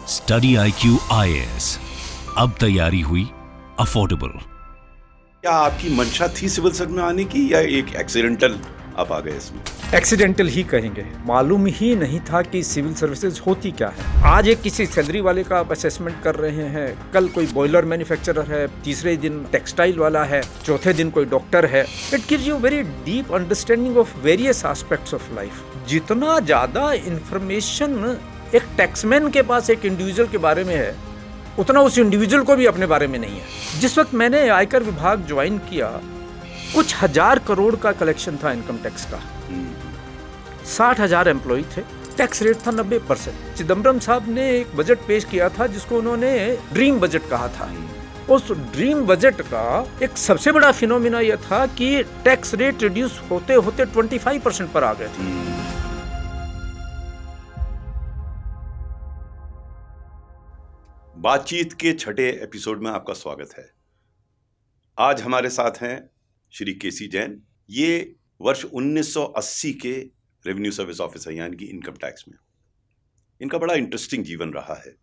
Study IQ IAS, अब तैयारी हुई अफोर्डेबल। क्या आपकी मंशा थी सिविल सर्विस में आने की या एक एक्सीडेंटल आप आ गए इसमें? एक्सीडेंटल ही कहेंगे। मालूम ही नहीं था कि सिविल सर्विसेज होती क्या है। आज एक किसी सैलरी वाले का आप असेसमेंट कर रहे हैं, कल कोई बॉयलर मैन्युफैक्चरर है, तीसरे दिन टेक्सटाइल वाला है, चौथे दिन कोई डॉक्टर है। It gives you very deep understanding of various aspects of life. जितना ज्यादा इंफॉर्मेशन एक टैक्समैन के पास एक इंडिविजुअल के बारे में है, उतना उस इंडिविजुअल को भी अपने बारे में नहीं है। जिस वक्त मैंने आयकर विभाग ज्वाइन किया, कुछ 1000 करोड़ का कलेक्शन था इनकम टैक्स का। 60,000 एम्प्लॉय थे, टैक्स रेट था 90%। चिदम्बरम साहब ने एक बजट पेश किया था जिसको उन्होंने ड्रीम बजट कहा था। उस ड्रीम बजट का एक सबसे बड़ा फिनोमिना यह था कि टैक्स रेट रिड्यूस होते होते 25% पर आ गए थे। बातचीत के छठे एपिसोड में आपका स्वागत है। आज हमारे साथ हैं श्री केसी जैन। ये वर्ष 1980 के रेवेन्यू सर्विस ऑफिसर यानी कि इनकम टैक्स में। इनका बड़ा इंटरेस्टिंग जीवन रहा है।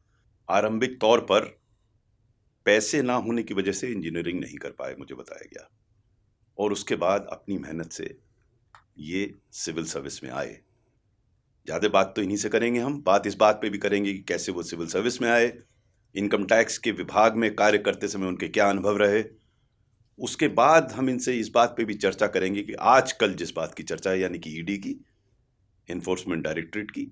आरंभिक तौर पर पैसे ना होने की वजह से इंजीनियरिंग नहीं कर पाए, मुझे बताया गया, और उसके बाद अपनी मेहनत से ये सिविल सर्विस में आए। ज़्यादा बात तो इन्हीं से करेंगे हम। बात इस बात पे भी करेंगे कि कैसे वो सिविल सर्विस में आए, इनकम टैक्स के विभाग में कार्य करते समय उनके क्या अनुभव रहे। उसके बाद हम इनसे इस बात पे भी चर्चा करेंगे कि आजकल जिस बात की चर्चा है यानी कि ईडी की, इन्फोर्समेंट डायरेक्टरेट की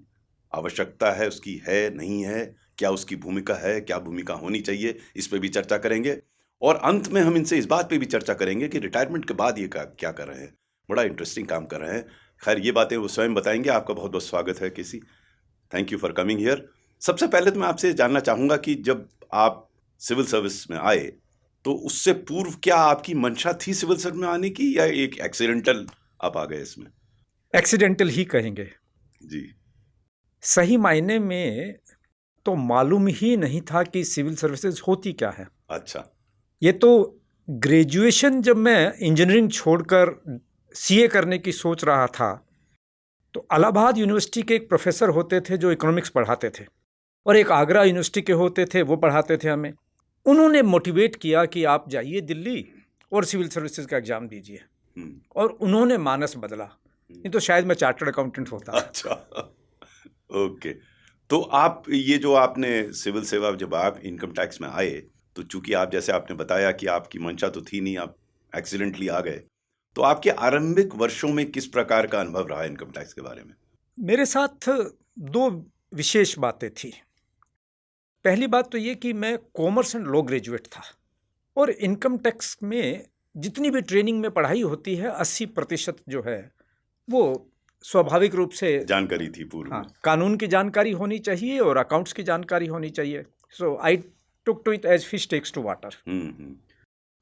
आवश्यकता है, उसकी है नहीं है, क्या उसकी भूमिका है, क्या भूमिका होनी चाहिए, इस पे भी चर्चा करेंगे। और अंत में हम इनसे इस बात पे भी चर्चा करेंगे कि रिटायरमेंट के बाद ये क्या कर रहे हैं। बड़ा इंटरेस्टिंग काम कर रहे हैं। खैर, ये बातें वो स्वयं बताएंगे। आपका बहुत बहुत स्वागत है KC. Thank you for coming here. सबसे पहले तो मैं आपसे जानना चाहूँगा कि जब आप सिविल सर्विस में आए तो उससे पूर्व क्या आपकी मंशा थी सिविल सर्विस में आने की या एक एक्सीडेंटल आप आ गए इसमें? एक्सीडेंटल ही कहेंगे जी। सही मायने में तो मालूम ही नहीं था कि सिविल सर्विसेज होती क्या है। अच्छा। ये तो ग्रेजुएशन जब मैं इंजीनियरिंग छोड़कर सीए करने की सोच रहा था तो इलाहाबाद यूनिवर्सिटी के एक प्रोफेसर होते थे जो इकोनॉमिक्स पढ़ाते थे, और एक आगरा यूनिवर्सिटी के होते थे, वो पढ़ाते थे हमें। उन्होंने मोटिवेट किया कि आप जाइए दिल्ली और सिविल सर्विसेज का एग्ज़ाम दीजिए, और उन्होंने मानस बदला। नहीं तो शायद मैं चार्टर्ड अकाउंटेंट होता। अच्छा, ओके। तो आप ये जो आपने सिविल सेवा, जब आप इनकम टैक्स में आए तो चूंकि आप, जैसे आपने बताया कि आपकी मंशा तो थी नहीं, आप एक्सीडेंटली आ गए, तो आपके आरंभिक वर्षों में किस प्रकार का अनुभव रहा इनकम टैक्स के बारे में? मेरे साथ दो विशेष बातें थी। पहली बात तो ये कि मैं कॉमर्स एंड लॉ ग्रेजुएट था, और इनकम टैक्स में जितनी भी ट्रेनिंग में पढ़ाई होती है 80% जो है वो स्वाभाविक रूप से जानकारी थी पूर्व। हाँ, कानून की जानकारी होनी चाहिए और अकाउंट्स की जानकारी होनी चाहिए। So I took to it as fish takes to water.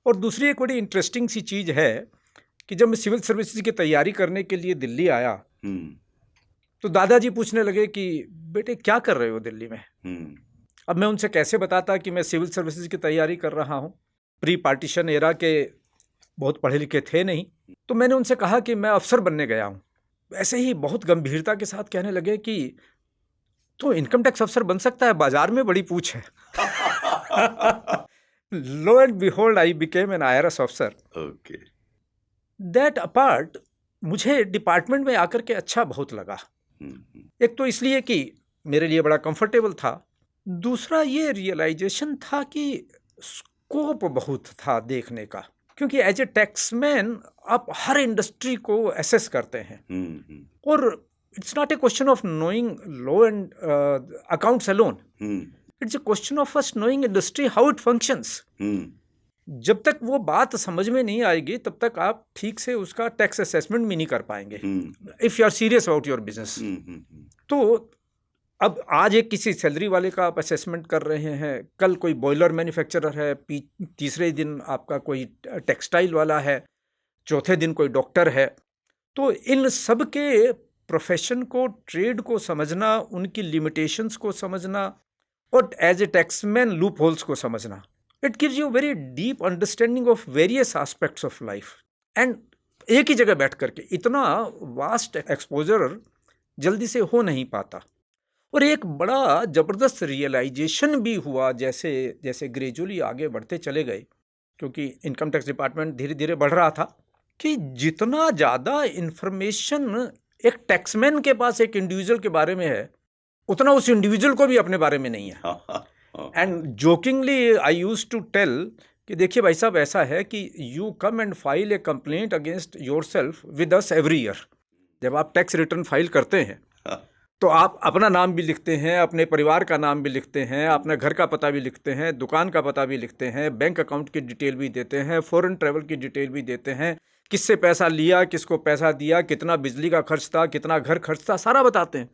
और दूसरी एक बड़ी इंटरेस्टिंग सी चीज़ है कि जब मैं सिविल सर्विसेज की तैयारी करने के लिए दिल्ली आया तो दादाजी पूछने लगे कि बेटे क्या कर रहे हो दिल्ली में। अब मैं उनसे कैसे बताता कि मैं सिविल सर्विसेज की तैयारी कर रहा हूँ। प्री पार्टीशन एरा के बहुत पढ़े लिखे थे नहीं, तो मैंने उनसे कहा कि मैं अफसर बनने गया हूँ। ऐसे ही बहुत गंभीरता के साथ कहने लगे कि तो इनकम टैक्स अफसर बन सकता है, बाजार में बड़ी पूछ है। Lo and behold I became an IRS officer. Okay. That apart, मुझे डिपार्टमेंट में आकर के अच्छा बहुत लगा। एक तो इसलिए कि मेरे लिए बड़ा कंफर्टेबल था, दूसरा ये रियलाइजेशन था कि स्कोप बहुत था देखने का, क्योंकि एज ए टैक्समैन आप हर इंडस्ट्री को एसेस करते हैं, और it's not a question of knowing law and accounts alone, it's a question of first knowing industry how it functions. जब तक वो बात समझ में नहीं आएगी तब तक आप ठीक से उसका टैक्स असेसमेंट भी नहीं कर पाएंगे if you are serious about your business. तो अब आज एक किसी सैलरी वाले का आप असेसमेंट कर रहे हैं, कल कोई बॉयलर मैन्युफैक्चरर है, तीसरे दिन आपका कोई टेक्सटाइल वाला है, चौथे दिन कोई डॉक्टर है। तो इन सब के प्रोफेशन को, ट्रेड को समझना, उनकी लिमिटेशंस को समझना, और as a taxman loopholes को समझना, it gives you very deep understanding of various aspects of life. And एक ही जगह बैठ करके इतना वास्ट एक्सपोजर जल्दी से हो नहीं पाता। और एक बड़ा जबरदस्त रियलाइजेशन भी हुआ जैसे जैसे ग्रेजुअली आगे बढ़ते चले गए, क्योंकि इनकम टैक्स डिपार्टमेंट धीरे धीरे बढ़ रहा था, कि जितना ज़्यादा इंफॉर्मेशन एक टैक्समैन के पास एक इंडिविजुअल के बारे में है, उतना उस इंडिविजुअल को भी अपने बारे में नहीं है। And jokingly I used to tell कि देखिए भाई साहब, ऐसा है कि you come and file a complaint against yourself with us every year. जब आप टैक्स रिटर्न फाइल करते हैं तो आप अपना नाम भी लिखते हैं, अपने परिवार का नाम भी लिखते हैं, अपने घर का पता भी लिखते हैं, दुकान का पता भी लिखते हैं, बैंक अकाउंट की डिटेल भी देते हैं, फॉरेन ट्रैवल की डिटेल भी देते हैं, किससे पैसा लिया, किसको पैसा दिया, कितना बिजली का खर्च था, कितना घर खर्च था, सारा बताते हैं।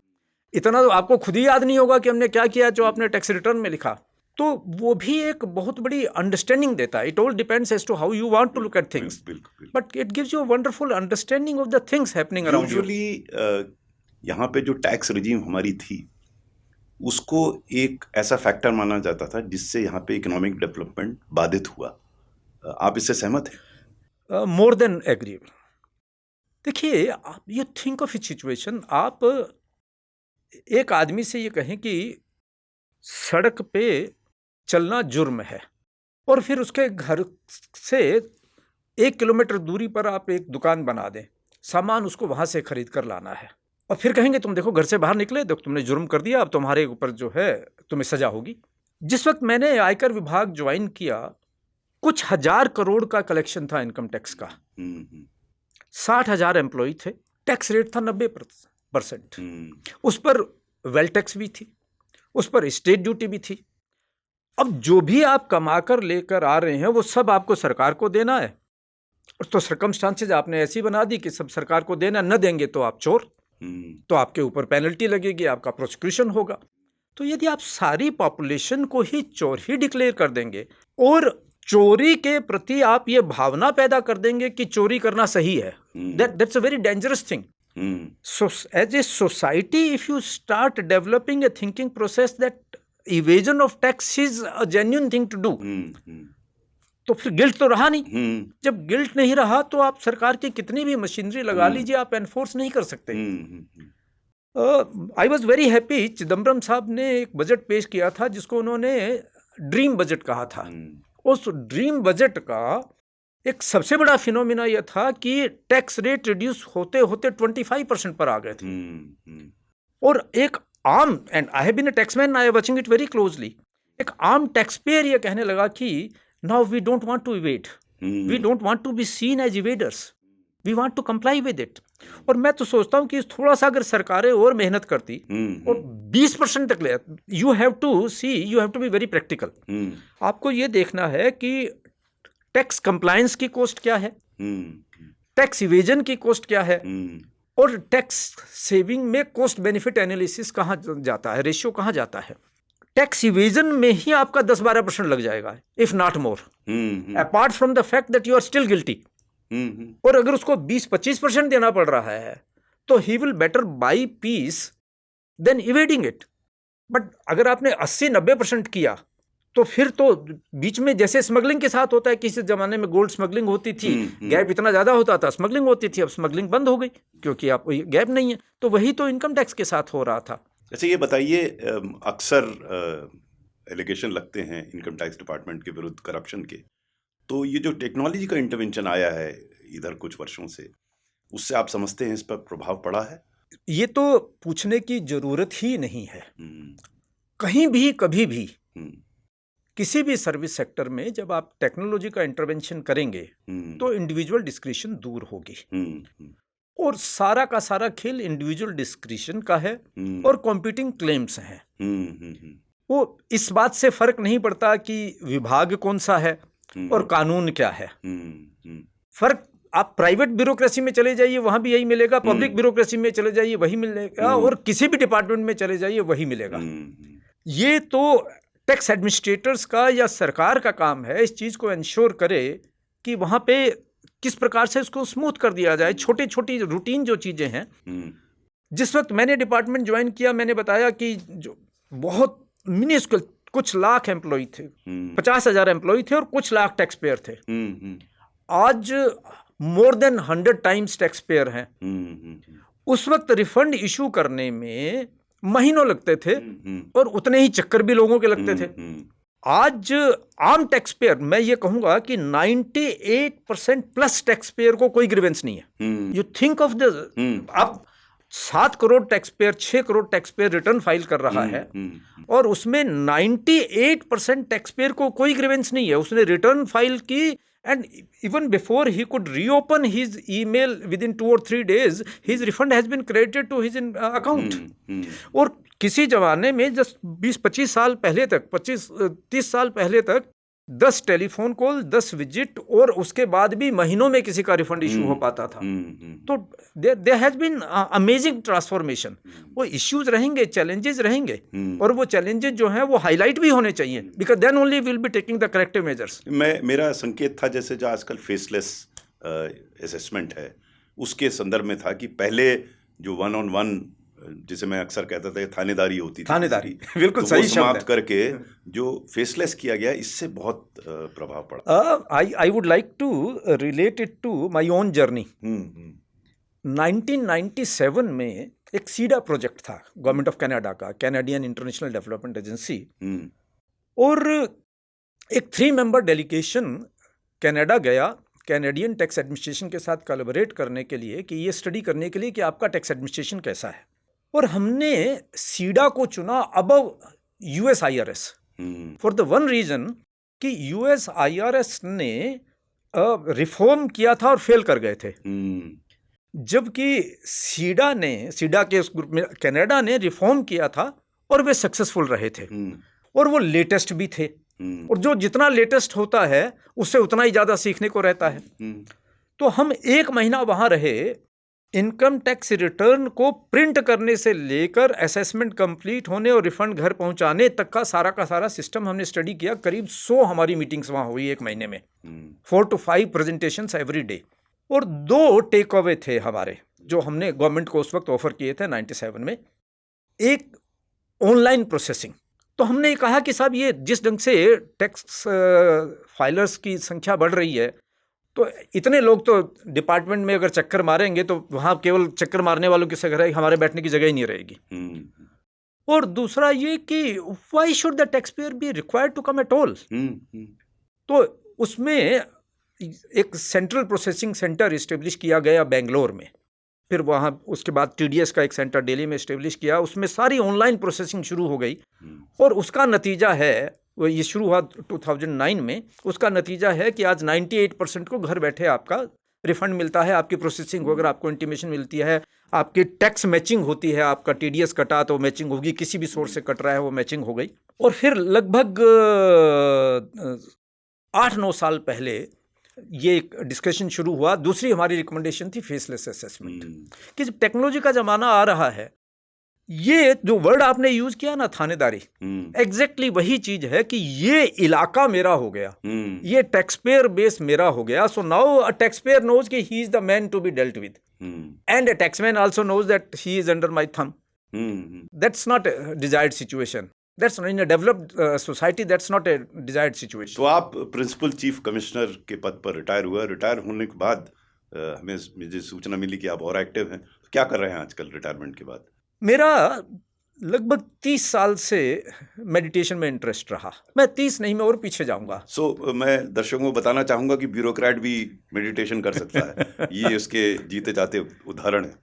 इतना तो आपको खुद ही याद नहीं होगा कि हमने क्या किया जो आपने टैक्स रिटर्न में लिखा। तो वो भी एक बहुत बड़ी अंडरस्टैंडिंग देता है। It all depends as to how you want to look at things, but it gives you a wonderful understanding of the things happening around you. Usually यहाँ पे जो टैक्स रिजीम हमारी थी, उसको एक ऐसा फैक्टर माना जाता था जिससे यहाँ पे इकोनॉमिक डेवलपमेंट बाधित हुआ। आप इससे सहमत हैं? More than agreeable. देखिए, आप ये थिंक ऑफ ए सिचुएशन, आप एक आदमी से ये कहें कि सड़क पे चलना जुर्म है, और फिर उसके घर से 1 किलोमीटर दूरी पर आप एक दुकान बना दें, सामान उसको वहाँ से खरीद कर लाना है, और फिर कहेंगे तुम देखो घर से बाहर निकले, देखो तुमने जुर्म कर दिया, अब तुम्हारे ऊपर जो है तुम्हें सजा होगी। जिस वक्त मैंने आयकर विभाग ज्वाइन किया, कुछ हजार करोड़ का कलेक्शन था इनकम टैक्स का, 60,000 एम्प्लॉय थे, टैक्स रेट था 90%। उस पर वेल टैक्स भी थी, उस पर स्टेट ड्यूटी भी थी। अब जो भी आप कमा कर लेकर आ रहे हैं वो सब आपको सरकार को देना है, तो सर्कमस्टांसेज आपने ऐसी बना दी कि सब सरकार को देना, न देंगे तो आप चोर, तो आपके ऊपर पेनल्टी लगेगी, आपका प्रोसिक्यूशन होगा। तो यदि आप सारी पॉपुलेशन को ही चोर ही डिक्लेयर कर देंगे और चोरी के प्रति आप ये भावना पैदा कर देंगे कि चोरी करना सही है, that's a very dangerous thing. So as a society, if you start developing a thinking process that evasion of tax is a genuine thing to do, तो फिर गिल्ट तो रहा नहीं। जब गिल्ट नहीं रहा तो आप सरकार की कितनी भी मशीनरी लगा लीजिए, आप एनफोर्स नहीं कर सकते। I was very happy, Chidambaram साहब ने एक बजट पेश किया था जिसको उन्होंने ड्रीम बजट कहा था। उस ड्रीम बजट का एक सबसे बड़ा फिनोमिना यह था कि टैक्स रेट रिड्यूस होते होते 25% पर आ गए थे। और एक आम, and I have been a taxman, I am watching it very closely, एक आम टैक्स पेयर ये कहने लगा कि now we don't want to evade, we don't want to be seen as evaders, we want to comply with it. और मैं तो सोचता हूँ कि थोड़ा सा अगर सरकारें और मेहनत करती और 20% तक ले, you have to see, you have to be very practical. आपको ये देखना है कि टैक्स कंप्लायंस की कॉस्ट क्या है, टैक्स इवेजन की कॉस्ट क्या है, और टैक्स सेविंग में कॉस्ट बेनिफिट एनालिसिस कहाँ जाता है, रेशियो कहाँ जाता है। टैक्स इवेजन में ही आपका 10-12% लग जाएगा, if not more, apart from the fact that you are still guilty. और अगर उसको 20-25% देना पड़ रहा है तो he will better buy peace than evading it. But अगर आपने 80-90% किया तो फिर तो बीच में, जैसे स्मगलिंग के साथ होता है, किसी जमाने में गोल्ड स्मगलिंग होती थी, गैप इतना ज्यादा होता था, स्मगलिंग होती थी, अब स्मगलिंग बंद हो गई क्योंकि आप गैप नहीं है। तो वही तो इनकम टैक्स के साथ हो रहा था। अच्छा, ये बताइए, अक्सर एलिगेशन लगते हैं इनकम टैक्स डिपार्टमेंट के विरुद्ध करप्शन के, तो ये जो टेक्नोलॉजी का इंटरवेंशन आया है इधर कुछ वर्षों से, उससे आप समझते हैं इस पर प्रभाव पड़ा है? ये तो पूछने की जरूरत ही नहीं है। कहीं भी कभी भी किसी भी सर्विस सेक्टर में जब आप टेक्नोलॉजी का इंटरवेंशन करेंगे तो इंडिविजुअल डिस्क्रिशन दूर होगी, और सारा का सारा खेल इंडिविजुअल डिस्क्रिशन का है और कॉम्पीटिंग क्लेम्स हैं। वो इस बात से फर्क नहीं पड़ता कि विभाग कौन सा है और कानून क्या है। फर्क, आप प्राइवेट ब्यूरोक्रेसी में चले जाइए वहां भी यही मिलेगा, पब्लिक ब्यूरोक्रेसी में चले जाइए वही मिलेगा, और किसी भी डिपार्टमेंट में चले जाइए वही मिलेगा। ये तो टैक्स एडमिनिस्ट्रेटर्स का या सरकार का काम है इस चीज को इंश्योर करे कि वहां पे किस प्रकार से इसको स्मूथ कर दिया जाए। छोटी छोटी रूटीन जो चीजें हैं, जिस वक्त मैंने डिपार्टमेंट ज्वाइन किया, मैंने बताया कि जो बहुत मिनिस्कुल, कुछ लाख एम्प्लॉय थे, 50,000 एम्प्लॉय थे और कुछ लाख टैक्स पेयर थे। आज more than 100 times tax payer हैं। उस वक्त रिफंड इशू करने में महीनों लगते थे और उतने ही चक्कर भी लोगों के लगते थे। आज आम टैक्स पेयर, मैं ये कहूंगा कि 98% प्लस टैक्स पेयर को कोई ग्रीवेंस नहीं है। यू थिंक ऑफ द, अब 7 crore tax payer, 6 crore tax payer return file कर रहा है और उसमें 98% टैक्स पेयर को कोई ग्रीवेंस नहीं है। उसने रिटर्न फाइल की and even before he could reopen his email within 2 or 3 days, his refund has been credited to his account. और किसी जमाने में जस्ट 20-25 साल पहले तक, 25-30 साल पहले तक 10 टेलीफोन कॉल, 10 विजिट और उसके बाद भी महीनों में किसी का रिफंड इशू हो पाता था। तो there has been amazing transformation. वो इश्यूज रहेंगे, चैलेंजेस रहेंगे और वो चैलेंजेस जो हैं वो हाईलाइट भी होने चाहिए, because then only will be taking the corrective measures. मेरा संकेत था जैसे जो आजकल फेसलेस असेसमेंट है उसके संदर्भ में था कि पहले जो 1-on-1 जिसे मैं अक्सर कहता था थानेदारी होती थी, थानेदारी बिल्कुल तो सही समाप्त करके जो फेसलेस किया गया, इससे बहुत प्रभाव पड़ा। I would like to relate it to my own journey. 1997 में एक सीडा प्रोजेक्ट था गवर्नमेंट ऑफ कनाडा का, कैनेडियन इंटरनेशनल डेवलपमेंट एजेंसी, और एक 3 मेंबर डेलीगेशन कनाडा गया कैनेडियन टैक्स एडमिनिस्ट्रेशन के साथ कोलैबोरेट करने के लिए, कि ये स्टडी करने के लिए कि आपका टैक्स एडमिनिस्ट्रेशन कैसा है। और हमने सीडा को चुना above US IRS for the one reason कि यूएस आईआरएस ने रिफॉर्म किया था और फेल कर गए थे, जबकि सीडा के उस ग्रुप में कनाडा ने रिफॉर्म किया था और वे सक्सेसफुल रहे थे और वो लेटेस्ट भी थे। और जो जितना लेटेस्ट होता है उससे उतना ही ज़्यादा सीखने को रहता है। तो हम 1 महीना वहाँ रहे, इनकम टैक्स रिटर्न को प्रिंट करने से लेकर असेसमेंट कंप्लीट होने और रिफंड घर पहुंचाने तक का सारा सिस्टम हमने स्टडी किया। करीब 100 हमारी मीटिंग्स वहाँ हुई 1 महीने में, 4 to 5 प्रेजेंटेशंस एवरी डे। और 2 टेक अवे थे हमारे जो हमने गवर्नमेंट को उस वक्त ऑफर किए थे 97 में। एक, ऑनलाइन प्रोसेसिंग। तो हमने कहा कि साहब ये जिस ढंग से टैक्स फाइलर्स की संख्या बढ़ रही है, तो इतने लोग तो डिपार्टमेंट में अगर चक्कर मारेंगे तो वहाँ केवल चक्कर मारने वालों की जगह, हमारे बैठने की जगह ही नहीं रहेगी। और दूसरा ये कि why should the tax payer be required to come at all. तो उसमें एक सेंट्रल प्रोसेसिंग सेंटर इस्टेब्लिश किया गया बेंगलोर में, फिर वहाँ उसके बाद टीडीएस का एक सेंटर दिल्ली में इस्टेब्लिश किया, उसमें सारी ऑनलाइन प्रोसेसिंग शुरू हो गई। और उसका नतीजा है, वो ये शुरू हुआ 2009 में, उसका नतीजा है कि आज 98% को घर बैठे आपका रिफंड मिलता है, आपकी प्रोसेसिंग वगैरह आपको इंटीमेशन मिलती है, आपकी टैक्स मैचिंग होती है, आपका टीडीएस कटा तो मैचिंग होगी, किसी भी सोर्स से कट रहा है वो मैचिंग हो गई। और फिर लगभग 8-9 साल पहले ये एक डिस्कशन शुरू हुआ। दूसरी हमारी रिकमेंडेशन थी फेसलेस असेसमेंट, कि जब टेक्नोलॉजी का ज़माना आ रहा है, ये जो वर्ड आपने यूज किया ना, थानेदारी, एग्जैक्टली वही चीज है कि ये इलाका मेरा हो गया, ये टैक्स पेयर बेस मेरा हो गया। So now a tax payer knows कि he is the man to be dealt with, and a taxman also knows that he is under my thumb. That's not a desired situation, that's in a developed society, that's not a desired situation. तो आप principal chief commissioner के पद पर retire हुआ, retire होने के बाद हमें मुझे सूचना मिली कि आप और एक्टिव हैं। क्या कर रहे हैं आजकल रिटायरमेंट के बाद? मेरा लगभग 30 साल से मेडिटेशन में इंटरेस्ट रहा। मैं 30 नहीं, मैं और पीछे जाऊंगा। मैं दर्शकों को बताना चाहूंगा कि ब्यूरोक्रेट भी मेडिटेशन कर सकता है। ये उसके जीते जाते उदाहरण है।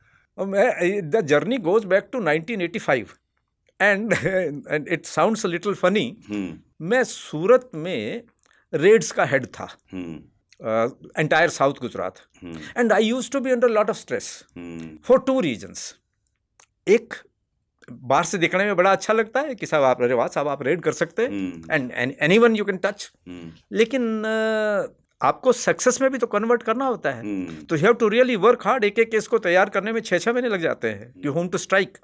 The journey goes back to 1985 and it sounds a little funny. मैं सूरत में रेड्स का हेड था, entire south Gujarat, and I used to be under lot of stress for 2 reasons. एक, बाहर से देखने में बड़ा अच्छा लगता है कि साहब आप, अरे वाह साहब आप रेड कर सकते हैं, and anyone you can touch, लेकिन आपको सक्सेस में भी तो कन्वर्ट करना होता है। तो you have to really work hard. एक केस को तैयार करने में 6-6 महीने लग जाते हैं कि home to strike,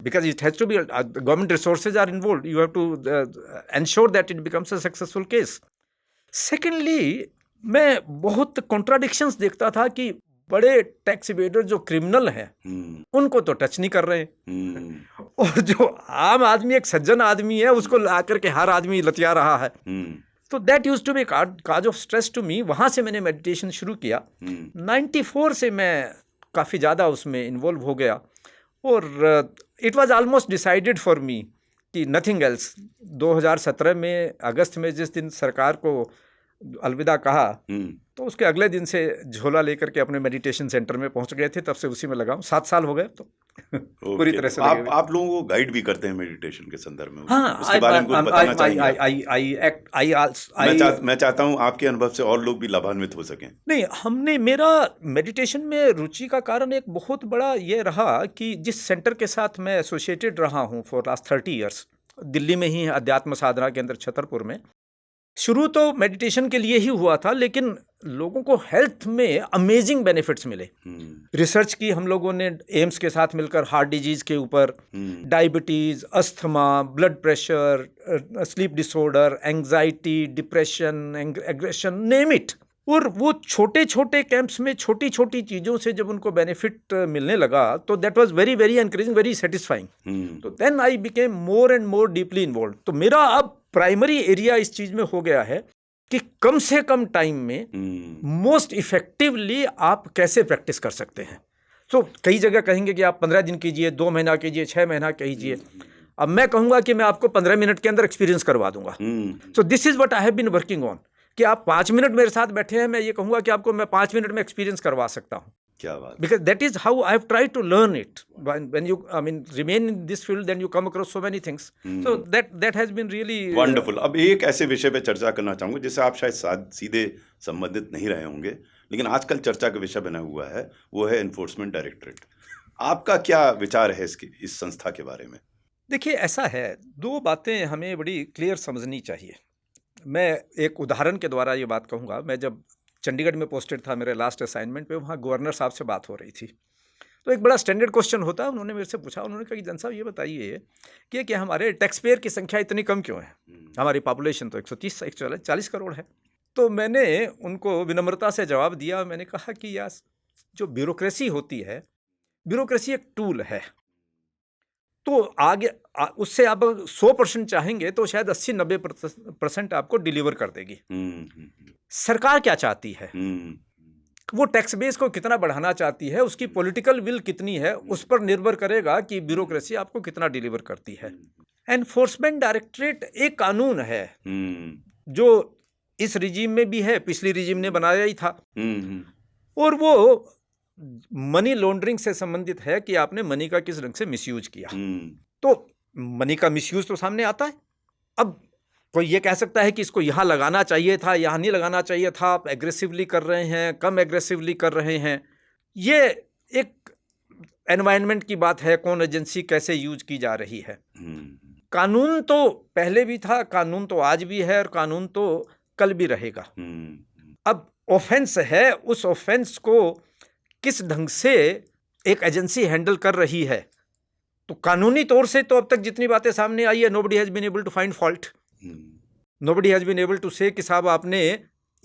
because it has to be government resources are involved. You have to ensure that it becomes a successful case. Secondly, मैं बहुत कॉन्ट्राडिक्शंस देखता था कि बड़े टैक्स इवेडर जो क्रिमिनल हैं उनको तो टच नहीं कर रहे, और जो आम आदमी, एक सज्जन आदमी है, उसको आकर के हर आदमी लतिया रहा है। तो that used to be cause of stress to me. वहाँ से मैंने मेडिटेशन शुरू किया। 94 से मैं काफ़ी ज़्यादा उसमें इन्वॉल्व हो गया, और it was almost decided for me कि नथिंग एल्स। 2017 में अगस्त में जिस दिन सरकार को अलविदा कहा, तो उसके अगले दिन से झोला लेकर के अपने मेडिटेशन सेंटर में पहुंच गए थे। तब से उसी में लगा हूं, 7 साल हो गए तो पूरी तरह से लगे हुए। आप लोगों को गाइड भी करते हैं मेडिटेशन के संदर्भ में? हाँ, उसके बारे में कुछ बताना चाहिए? मैं चाहता हूं आपके अनुभव से और लोग भी लाभान्वित हो सकें। नहीं, मेरा मेडिटेशन में रुचि का कारण एक बहुत बड़ा ये रहा कि जिस सेंटर के साथ मैं एसोसिएटेड रहा हूँ फॉर लास्ट 30 ईयर्स, दिल्ली में ही अध्यात्म साधना केंद्र छतरपुर में, शुरू तो मेडिटेशन के लिए ही हुआ था, लेकिन लोगों को हेल्थ में अमेजिंग बेनिफिट्स मिले। रिसर्च की हम लोगों ने एम्स के साथ मिलकर हार्ट डिजीज के ऊपर, diabetes, asthma, blood pressure, sleep disorder, anxiety, depression, aggression, name it. और वो छोटे छोटे कैंप्स में छोटी छोटी चीज़ों से जब उनको बेनिफिट मिलने लगा तो that was very very encouraging, very satisfying. तो then I became more and more deeply involve. तो मेरा अब प्राइमरी एरिया इस चीज़ में हो गया है कि कम से कम टाइम में मोस्ट इफेक्टिवली आप कैसे प्रैक्टिस कर सकते हैं। तो कई जगह कहेंगे कि आप 15 दिन कीजिए, 2 महीना कीजिए, 6 महीना कीजिए। अब मैं कहूँगा कि मैं आपको 15 मिनट के अंदर एक्सपीरियंस करवा दूंगा। So this is what I have been working on, कि आप 5 मिनट मेरे साथ बैठे हैं, मैं ये कहूँगा कि आपको मैं 5 मिनट में एक्सपीरियंस करवा सकता हूँ। क्या बात! Because that is how I have tried to learn it. When you, remain in this field, then you come across so many things. So that has been really wonderful. अब एक ऐसे विषय पे चर्चा करना चाहूँगा जिससे आप शायद सीधे संबंधित नहीं रहे होंगे, लेकिन आजकल चर्चा का विषय बना हुआ है, वो है एनफोर्समेंट डायरेक्टरेट। आपका क्या विचार है इस संस्था के बारे में? देखिए, ऐसा है, 2 बातें हमें बड़ी क्लियर समझनी चाहिए। मैं एक उदाहरण के द्वारा ये बात कहूँगा। मैं जब चंडीगढ़ में पोस्टेड था मेरे लास्ट असाइनमेंट पे, वहाँ गवर्नर साहब से बात हो रही थी। तो एक बड़ा स्टैंडर्ड क्वेश्चन होता है, उन्होंने मेरे से पूछा, उन्होंने कहा कि जन साहब ये बताइए कि हमारे टैक्स पेयर की संख्या इतनी कम क्यों है? हमारी पॉपुलेशन तो 140 करोड़ है। तो मैंने उनको विनम्रता से जवाब दिया, मैंने कहा कि यार, जो ब्यूरोक्रेसी होती है, ब्यूरोक्रेसी एक टूल है। तो आगे उससे आप 100% चाहेंगे तो शायद 80-90% आपको डिलीवर कर देगी। सरकार क्या चाहती है, वो टैक्स बेस को कितना बढ़ाना चाहती है, उसकी पॉलिटिकल विल कितनी है, उस पर निर्भर करेगा कि ब्यूरोक्रेसी आपको कितना डिलीवर करती है। एनफोर्समेंट डायरेक्टरेट एक कानून है जो इस रिजीम में भी है, पिछली रिजीम ने बनाया ही था, और वो मनी लॉन्ड्रिंग से संबंधित है कि आपने मनी का किस ढंग से मिसयूज किया। तो मनी का मिसयूज तो सामने आता है। अब कोई ये कह सकता है कि इसको यहाँ लगाना चाहिए था, यहाँ नहीं लगाना चाहिए था, आप एग्रेसिवली कर रहे हैं, कम एग्रेसिवली कर रहे हैं। ये एक एनवायरनमेंट की बात है, कौन एजेंसी कैसे यूज की जा रही है। कानून तो पहले भी था, कानून तो आज भी है, और कानून तो कल भी रहेगा। अब ऑफेंस है, उस ऑफेंस को किस ढंग से एक एजेंसी हैंडल कर रही है। तो कानूनी तौर से तो अब तक जितनी बातें सामने आई है, nobody has been able to find fault, nobody has been able to say कि साहब आपने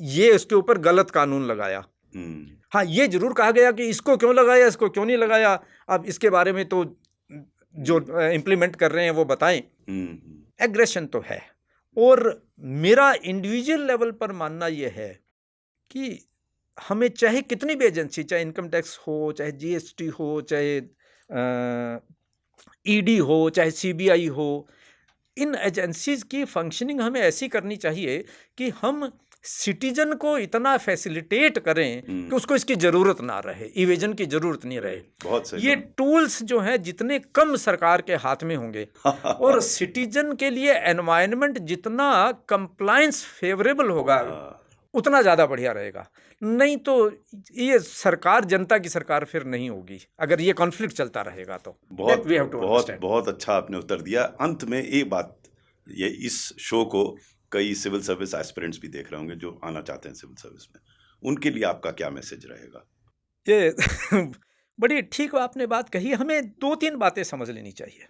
ये इसके ऊपर गलत कानून लगाया। हाँ, ये जरूर कहा गया कि इसको क्यों लगाया, इसको क्यों नहीं लगाया। अब इसके बारे में तो जो इम्प्लीमेंट कर रहे हैं वो बताएं। एग्रेशन तो है, और मेरा इंडिविजुअल लेवल पर मानना यह है कि हमें चाहे कितनी भी एजेंसी, चाहे इनकम टैक्स हो, चाहे जीएसटी हो, चाहे ईडी हो, चाहे सीबीआई हो, इन एजेंसीज की फंक्शनिंग हमें ऐसी करनी चाहिए कि हम सिटीजन को इतना फैसिलिटेट करें कि उसको इसकी ज़रूरत ना रहे, इवेजन की ज़रूरत नहीं रहे। बहुत सही। ये टूल्स जो हैं जितने कम सरकार के हाथ में होंगे और सिटीजन के लिए एनवायरनमेंट जितना कंप्लायंस फेवरेबल होगा, उतना ज़्यादा बढ़िया रहेगा। नहीं तो ये सरकार जनता की सरकार फिर नहीं होगी, अगर ये कॉन्फ्लिक्ट चलता रहेगा तो। बहुत अच्छा आपने उत्तर दिया। अंत में एक बात, ये इस शो को कई सिविल सर्विस एस्पिरेंट्स भी देख रहे होंगे जो आना चाहते हैं सिविल सर्विस में, उनके लिए आपका क्या मैसेज रहेगा? ये बड़ी ठीक आपने बात कही। हमें 2-3 बातें समझ लेनी चाहिए।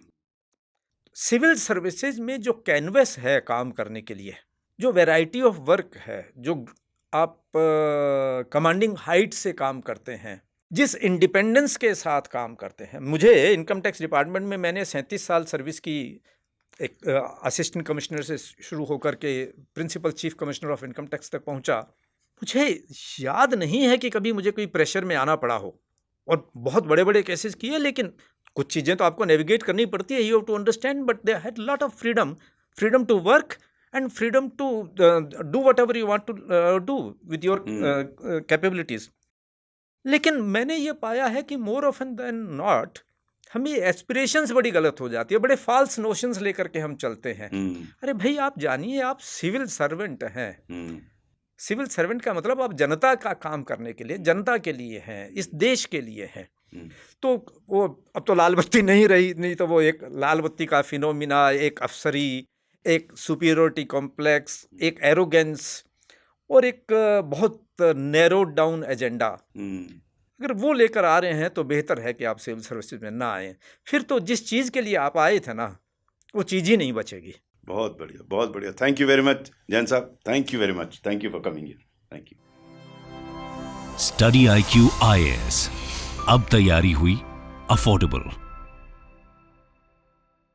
सिविल सर्विसेज में जो कैनवस है काम करने के लिए, जो वैरायटी ऑफ वर्क है, जो आप कमांडिंग हाइट से काम करते हैं, जिस इंडिपेंडेंस के साथ काम करते हैं। मुझे इनकम टैक्स डिपार्टमेंट में मैंने 37 साल सर्विस की, एक असिस्टेंट कमिश्नर से शुरू होकर के principal chief commissioner of income tax तक पहुंचा। मुझे याद नहीं है कि कभी मुझे कोई प्रेशर में आना पड़ा हो, और बहुत बड़े बड़े केसेस किए, लेकिन कुछ चीज़ें तो आपको नेविगेट करनी पड़ती है, you have to understand, but they had lot of freedom to work and freedom to do whatever you want to do with your capabilities. लेकिन मैंने ये पाया है कि मोर ऑफन देन नॉट हमें एस्पिरेशंस बड़ी गलत हो जाती है, बड़े फॉल्स नोशंस लेकर के हम चलते हैं। अरे भाई, आप जानिए, आप सिविल सर्वेंट हैं। सिविल सर्वेंट का मतलब आप जनता का काम करने के लिए, जनता के लिए हैं, इस देश के लिए हैं। तो वो अब तो लाल बत्ती नहीं रही, नहीं तो वो एक लाल बत्ती का फिनोमिना, एक अफसरी, एक सुपीरियरिटी कॉम्प्लेक्स, एक एरोगेंस और एक बहुत नैरो डाउन एजेंडा, अगर वो लेकर आ रहे हैं तो बेहतर है कि आप सिविल सर्विसेज में ना आए। फिर तो जिस चीज़ के लिए आप आए थे ना, वो चीज़ ही नहीं बचेगी। बहुत बढ़िया, बहुत बढ़िया। Thank you very much Jain साहब, thank you very much, thank you for coming here, thank you. Study IQ IAS, अब तैयारी हुई अफोर्डेबल।